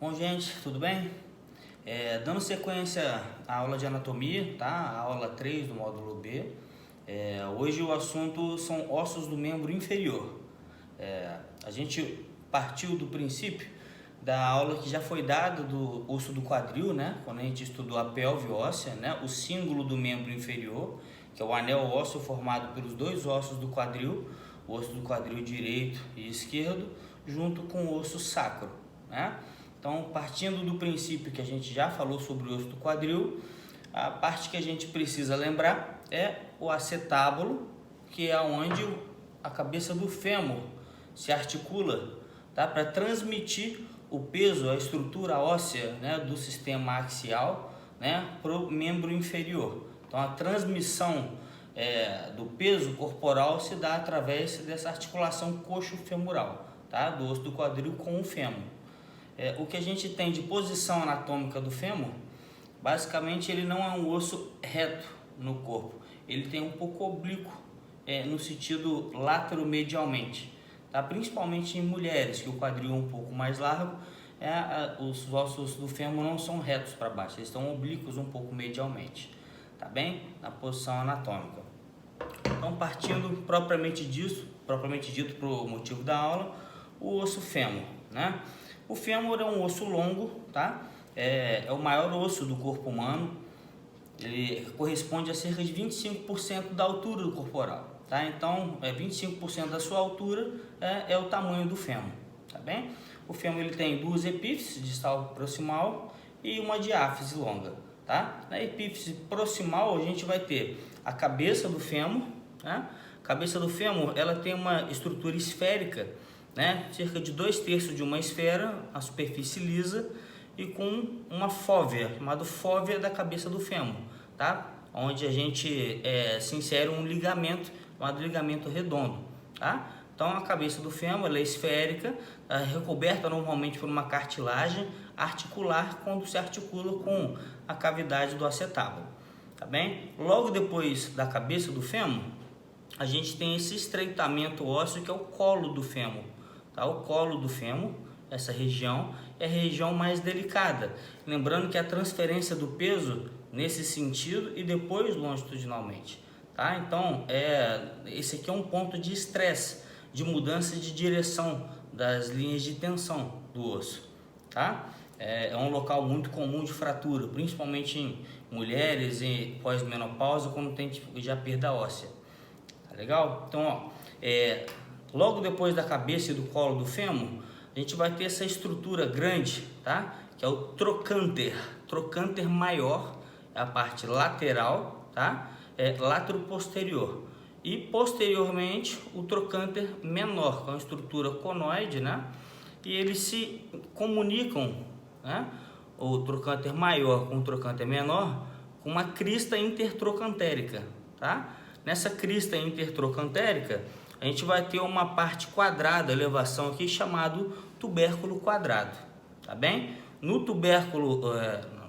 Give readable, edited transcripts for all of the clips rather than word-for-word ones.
Bom, gente, tudo bem? Dando sequência à aula de anatomia, tá? A aula 3 do módulo B. Hoje o assunto são ossos do membro inferior. A gente partiu do princípio da aula que já foi dada do osso do quadril, né? Quando a gente estudou a pelve óssea, né? O símbolo do membro inferior, que é o anel ósseo formado pelos dois ossos do quadril, o osso do quadril direito e esquerdo, junto com o osso sacro, né? Então, partindo do princípio que a gente já falou sobre o osso do quadril, a parte que a gente precisa lembrar é o acetábulo, que é onde a cabeça do fêmur se articula, tá? Para transmitir o peso, a estrutura óssea, né, do sistema axial, né, para o membro inferior. Então, a transmissão do peso corporal se dá através dessa articulação coxo-femoral, tá? Do osso do quadril com o fêmur. O que a gente tem de posição anatômica do fêmur, basicamente ele não é um osso reto no corpo, ele tem um pouco oblíquo no sentido lateromedialmente, tá? Principalmente em mulheres, que o quadril é um pouco mais largo, os ossos do fêmur não são retos para baixo, eles estão oblíquos um pouco medialmente, tá bem? Na posição anatômica. Então, partindo propriamente dito para o motivo da aula, o osso fêmur, né? O fêmur é um osso longo, tá? É o maior osso do corpo humano. Ele corresponde a cerca de 25% da altura do corporal, tá? Então, 25% da sua altura é o tamanho do fêmur, tá bem? O fêmur ele tem duas epífises, distal proximal, e uma diáfise longa, tá? Na epífise proximal a gente vai ter a cabeça do fêmur, né? A cabeça do fêmur ela tem uma estrutura esférica, né? Cerca de 2/3 de uma esfera, a superfície lisa e com uma fóvea, chamada fóvea da cabeça do fêmur, tá? Onde a gente se insere um ligamento, chamado ligamento redondo, tá? Então a cabeça do fêmur ela é esférica, recoberta normalmente por uma cartilagem articular quando se articula com a cavidade do acetábulo, tá bem? Logo depois da cabeça do fêmur, a gente tem esse estreitamento ósseo que é o colo do fêmur. Tá? O colo do fêmur, essa região, é a região mais delicada. Lembrando que a transferência do peso nesse sentido e depois longitudinalmente. Tá? Então, esse aqui é um ponto de estresse, de mudança de direção das linhas de tensão do osso. Tá? É um local muito comum de fratura, principalmente em mulheres em pós-menopausa, quando tem já perda óssea. Tá legal? Então, logo depois da cabeça e do colo do fêmur, a gente vai ter essa estrutura grande, tá? Que é o trocânter. Trocânter maior é a parte lateral, tá? Látero-posterior. E posteriormente o trocânter menor, que é uma estrutura conoide, né? E eles se comunicam, né? O trocânter maior com o trocânter menor com uma crista intertrocantérica, tá? Nessa crista intertrocantérica, a gente vai ter uma parte quadrada, elevação aqui, chamado tubérculo quadrado, tá bem? No tubérculo,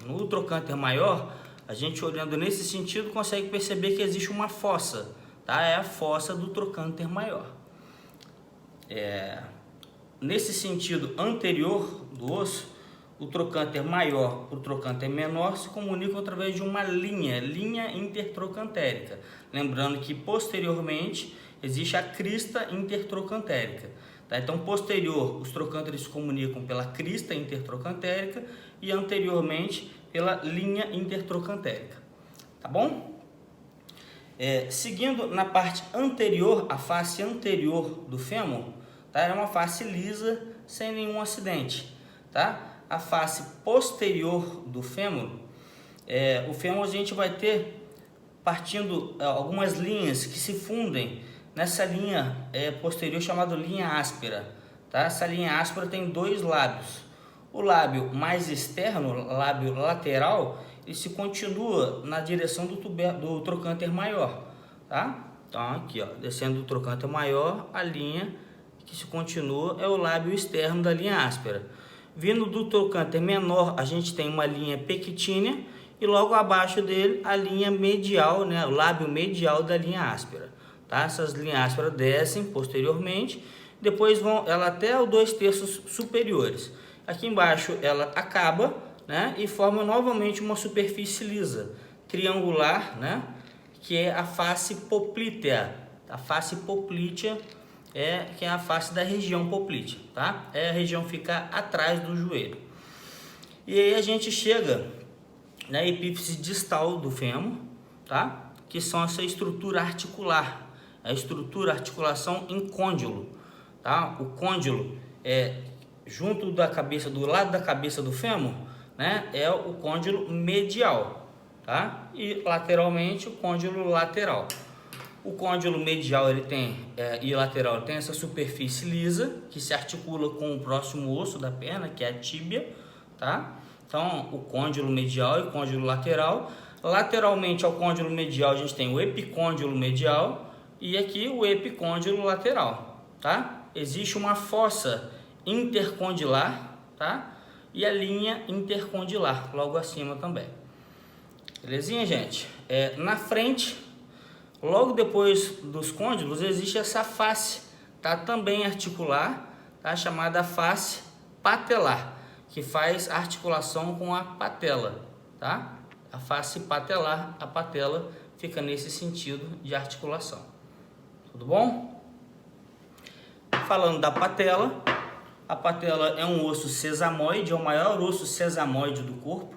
no trocânter maior, a gente olhando nesse sentido consegue perceber que existe uma fossa, tá? É a fossa do trocânter maior. Nesse sentido anterior do osso, o trocânter maior e o trocânter menor se comunicam através de uma linha intertrocantérica. Lembrando que posteriormente existe a crista intertrocantérica. Tá? Então, posterior, os trocânteres se comunicam pela crista intertrocantérica e anteriormente pela linha intertrocantérica. Tá bom? Seguindo na parte anterior, a face anterior do fêmur, tá? É uma face lisa, sem nenhum acidente. Tá? A face posterior do fêmur, o fêmur a gente vai ter partindo algumas linhas que se fundem nessa linha posterior chamada linha áspera, tá? Essa linha áspera tem dois lábios. O lábio mais externo, lábio lateral, ele se continua na direção do trocânter maior, tá? Então aqui, ó, descendo do trocânter maior, a linha que se continua é o lábio externo da linha áspera. Vindo do trocânter menor, a gente tem uma linha pectínea e logo abaixo dele a linha medial, né, o lábio medial da linha áspera. Tá? Essas linhas ásperas descem posteriormente, depois vão ela até os 2/3 superiores. aqui embaixo ela acaba, né, e forma novamente uma superfície lisa, triangular, né, que é a face poplítea. A face poplítea que é a face da região poplítea, tá? A região fica atrás do joelho. E aí a gente chega na epífise distal do fêmur, tá? Que são essa estrutura articular, a articulação em côndilo, tá? O côndilo é junto da cabeça, do lado da cabeça do fêmur, né? É o côndilo medial, tá? E lateralmente o côndilo lateral. O côndilo medial e lateral tem essa superfície lisa que se articula com o próximo osso da perna, que é a tíbia, tá? Então, o côndilo medial e o côndilo lateral. Lateralmente ao côndilo medial a gente tem o epicôndilo medial e aqui o epicôndilo lateral, tá? Existe uma fossa intercondilar, tá? E a linha intercondilar logo acima também. Belezinha, gente? Na frente, logo depois dos côndilos, existe essa face, tá? Também articular, tá? Chamada face patelar, que faz articulação com a patela, tá? A face patelar, a patela fica nesse sentido de articulação. Tudo bom? Falando da patela, a patela é um osso sesamoide, é o maior osso sesamoide do corpo,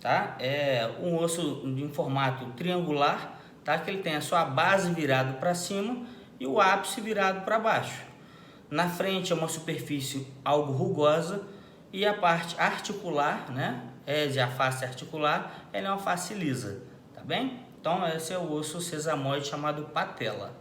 tá? É um osso em formato triangular, tá? Que ele tem a sua base virada para cima e o ápice virado para baixo. Na frente é uma superfície algo rugosa e a parte articular, né? A face articular, ela é uma face lisa, tá bem? Então esse é o osso sesamoide chamado patela.